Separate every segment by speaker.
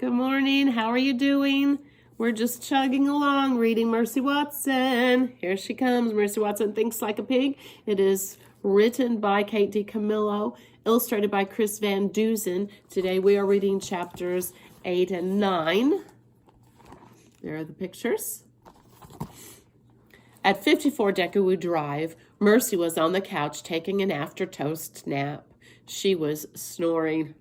Speaker 1: Good morning. How are you doing? We're just chugging along reading Mercy Watson. Here she comes. Mercy Watson Thinks Like a Pig. It is written by Kate DiCamillo, illustrated by Chris Van Dusen. Today we are reading chapters 8 and 9. There are the pictures. At 54 Deckawoo Drive, Mercy was on the couch taking an after-toast nap. She was snoring.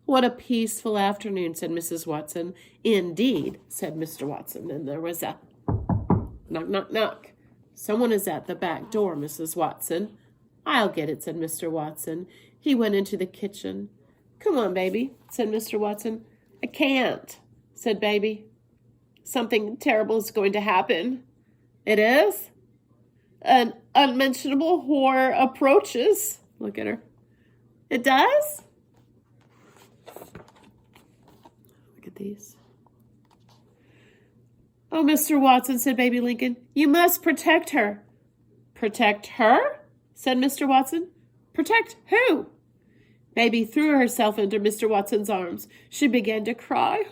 Speaker 1: "What a peaceful afternoon," said Mrs. Watson. "Indeed," said Mr. Watson, and there was a knock, knock, knock. "Someone is at the back door, Mrs. Watson." "I'll get it," said Mr. Watson. He went into the kitchen. "Come on, baby," said Mr. Watson. "I can't," said baby. "Something terrible is going to happen." "It is?" "An unmentionable horror approaches." Look at her. "It does?" Look at these. "Oh, Mr. Watson," said baby Lincoln, "you must protect her." "Protect her?" said Mr. Watson. "Protect who?" Baby threw herself into Mr. Watson's arms. She began to cry.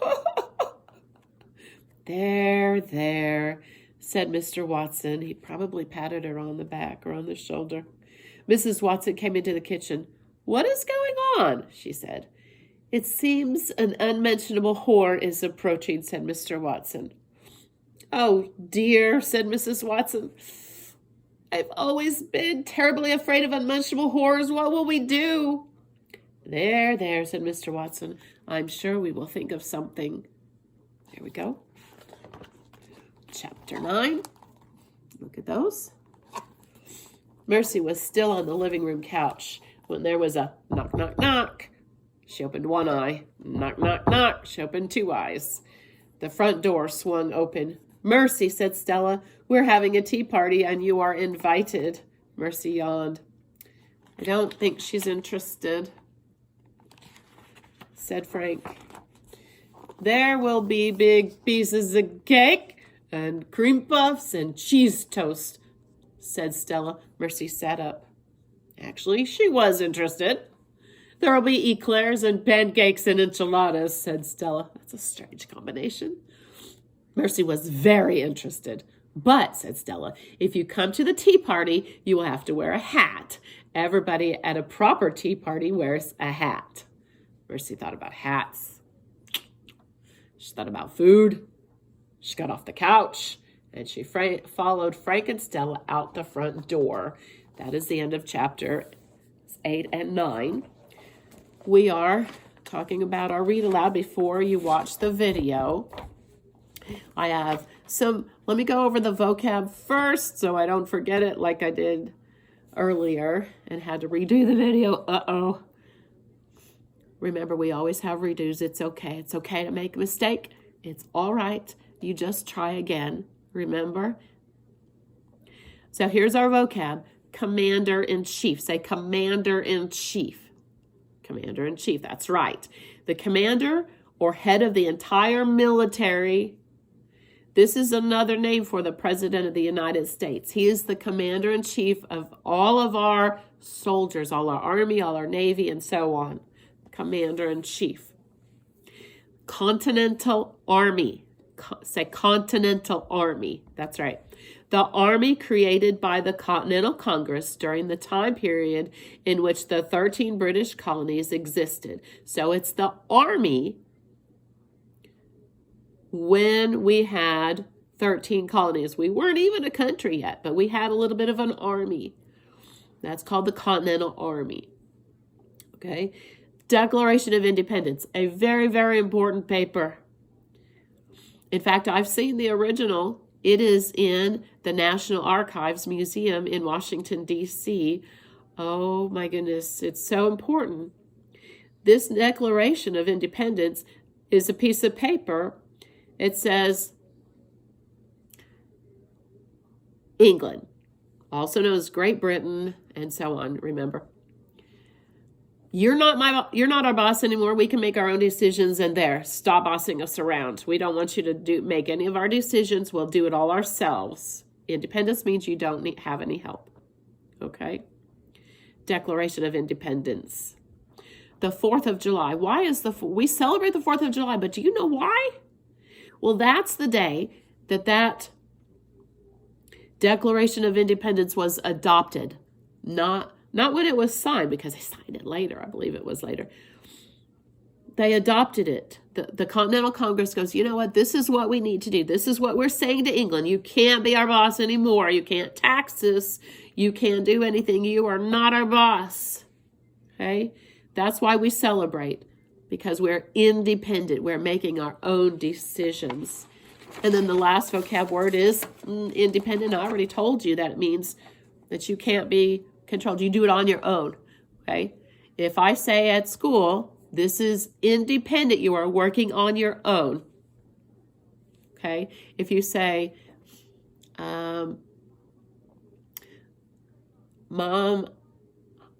Speaker 1: There, said Mr. Watson. He probably patted her on the back or on the shoulder. Mrs. Watson came into the kitchen. "What is going on?" she said. "It seems an unmentionable horror is approaching," said Mr. Watson. "Oh, dear," said Mrs. Watson. "I've always been terribly afraid of unmentionable horrors. What will we do?" There, said Mr. Watson. "I'm sure we will think of something." There we go. Chapter 9. Look at those. Mercy was still on the living room couch when there was a knock, knock, knock. She opened one eye. Knock, knock, knock. She opened two eyes. The front door swung open. "Mercy," said Stella, "we're having a tea party and you are invited." Mercy yawned. "I don't think she's interested," said Frank. "There will be big pieces of cake and cream puffs and cheese toast," said Stella. Mercy sat up. Actually, she was interested. "There will be eclairs and pancakes and enchiladas," said Stella. That's a strange combination. Mercy was very interested. "But," said Stella, "if you come to the tea party, you will have to wear a hat. Everybody at a proper tea party wears a hat." Mercy thought about hats. She thought about food. She got off the couch, and she followed Frank and Stella out the front door. That is the end of chapter 8 and 9. We are talking about our read aloud before you watch the video. I have let me go over the vocab first so I don't forget it like I did earlier and had to redo the video. Uh-oh. Remember, we always have redos. It's okay. It's okay to make a mistake. It's all right. You just try again. Remember? So here's our vocab. Commander-in-chief. Say commander-in-chief. Commander-in-chief. That's right. The commander or head of the entire military. This is another name for the President of the United States. He is the commander-in-chief of all of our soldiers, all our Army, all our Navy, and so on. Commander-in-chief. Continental Army. Say Continental Army. That's right. The army created by the Continental Congress during the time period in which the 13 British colonies existed. So it's the army when we had 13 colonies. We weren't even a country yet, but we had a little bit of an army. That's called the Continental Army. Okay. Declaration of Independence, a very, very important paper. In fact, I've seen the original. It is in the National Archives Museum in Washington, D.C. Oh my goodness, it's so important. This Declaration of Independence is a piece of paper. It says England, also known as Great Britain, and so on, remember. You're not our boss anymore. We can make our own decisions, and there, stop bossing us around. We don't want you to make any of our decisions. We'll do it all ourselves. Independence means you don't have any help. Okay? Declaration of Independence. the 4th of July. Why is we celebrate the 4th of July, but do you know why? Well, that's the day that Declaration of Independence was adopted. Not when it was signed, because they signed it later. I believe it was later. They adopted it. The Continental Congress goes, you know what? This is what we need to do. This is what we're saying to England. You can't be our boss anymore. You can't tax us. You can't do anything. You are not our boss. Okay? That's why we celebrate, because we're independent. We're making our own decisions. And then the last vocab word is independent. I already told you that it means that you can't be controlled. You do it on your own. Okay? If I say at school, this is independent, you are working on your own. Okay? If you say, Mom,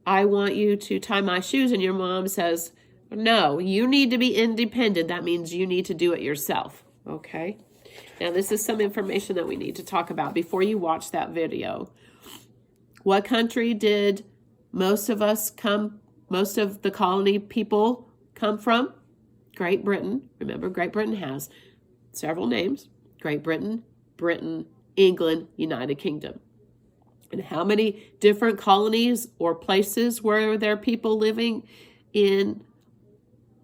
Speaker 1: I want you to tie my shoes, and your mom says, no, you need to be independent. That means you need to do it yourself. Okay? Now, this is some information that we need to talk about before you watch that video. What country did most of the colony people come from? Great Britain. Remember, Great Britain has several names. Great Britain, Britain, England, United Kingdom. And how many different colonies or places were there people living in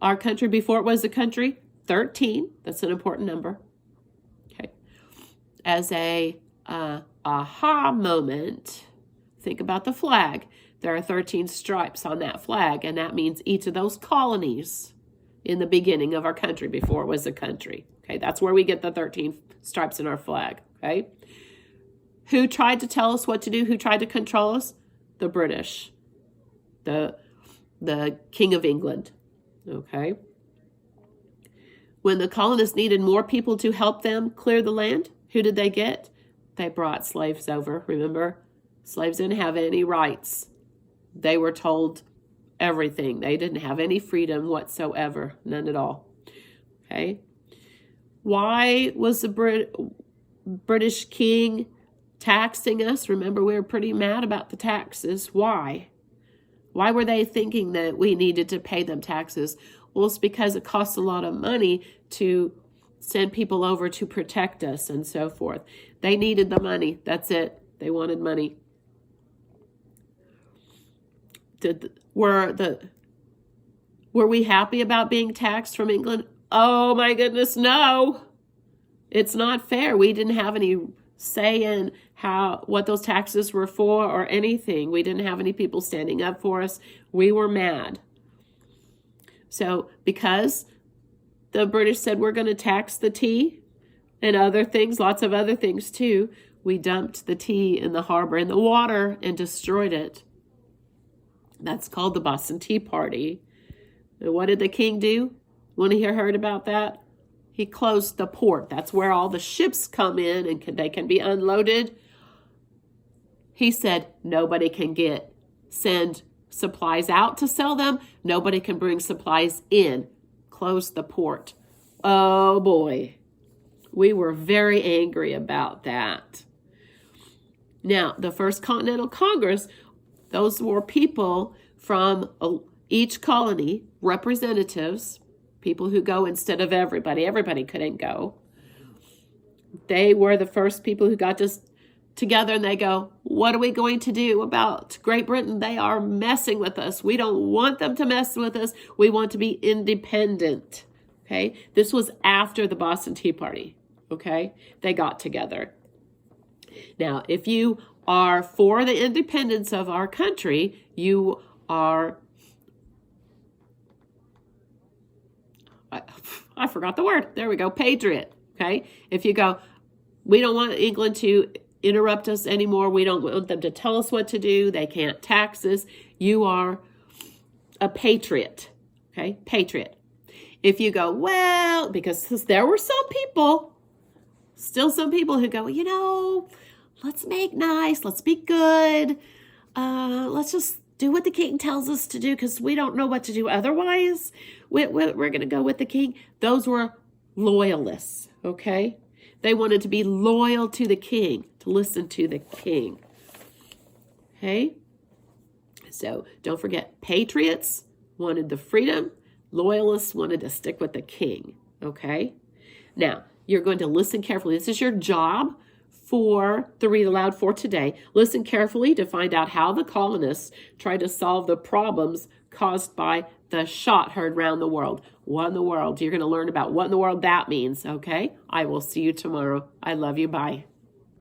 Speaker 1: our country before it was a country? 13. That's an important number. Okay. As a aha moment, think about the flag. There are 13 stripes on that flag, and that means each of those colonies in the beginning of our country before it was a country. Okay, that's where we get the 13 stripes in our flag. Okay. Who tried to tell us what to do? Who tried to control us? The British. The King of England. Okay. When the colonists needed more people to help them clear the land, who did they get? They brought slaves over. Remember, slaves didn't have any rights. They were told everything. They didn't have any freedom whatsoever. None at all. Okay. Why was the British king taxing us? Remember, we were pretty mad about the taxes. Why? Why were they thinking that we needed to pay them taxes? Well, it's because it costs a lot of money to send people over to protect us and so forth. They needed the money. That's it. They wanted money. Were we happy about being taxed from England? Oh my goodness, no. It's not fair. We didn't have any say in what those taxes were for or anything. We didn't have any people standing up for us. We were mad. So because the British said we're going to tax the tea and other things, lots of other things too, we dumped the tea in the harbor in the water and destroyed it. That's called the Boston Tea Party. And what did the king do when he heard about that? He closed the port. That's where all the ships come in and they can be unloaded. He said nobody can send supplies out to sell them. Nobody can bring supplies in. Close the port. Oh boy. We were very angry about that. Now, the First Continental Congress, those were people from each colony, representatives, people who go instead of everybody. Everybody couldn't go. They were the first people who got together and they go, what are we going to do about Great Britain? They are messing with us. We don't want them to mess with us. We want to be independent. Okay. This was after the Boston Tea Party. Okay. They got together. Now, if you are for the independence of our country, you are, I forgot the word. There we go. Patriot. Okay. If you go, we don't want England to interrupt us anymore. We don't want them to tell us what to do. They can't tax us. You are a patriot. Okay. Patriot. If you go, well, because there were some people, still some people who go, let's make nice. Let's be good. Let's just do what the king tells us to do because we don't know what to do otherwise. We're going to go with the king. Those were loyalists, okay? They wanted to be loyal to the king, to listen to the king, okay? So don't forget, patriots wanted the freedom. Loyalists wanted to stick with the king, okay? Now, you're going to listen carefully. This is your job for the Read Aloud for today. Listen carefully to find out how the colonists tried to solve the problems caused by the shot heard round the world. What in the world? You're going to learn about what in the world that means, okay? I will see you tomorrow. I love you. Bye.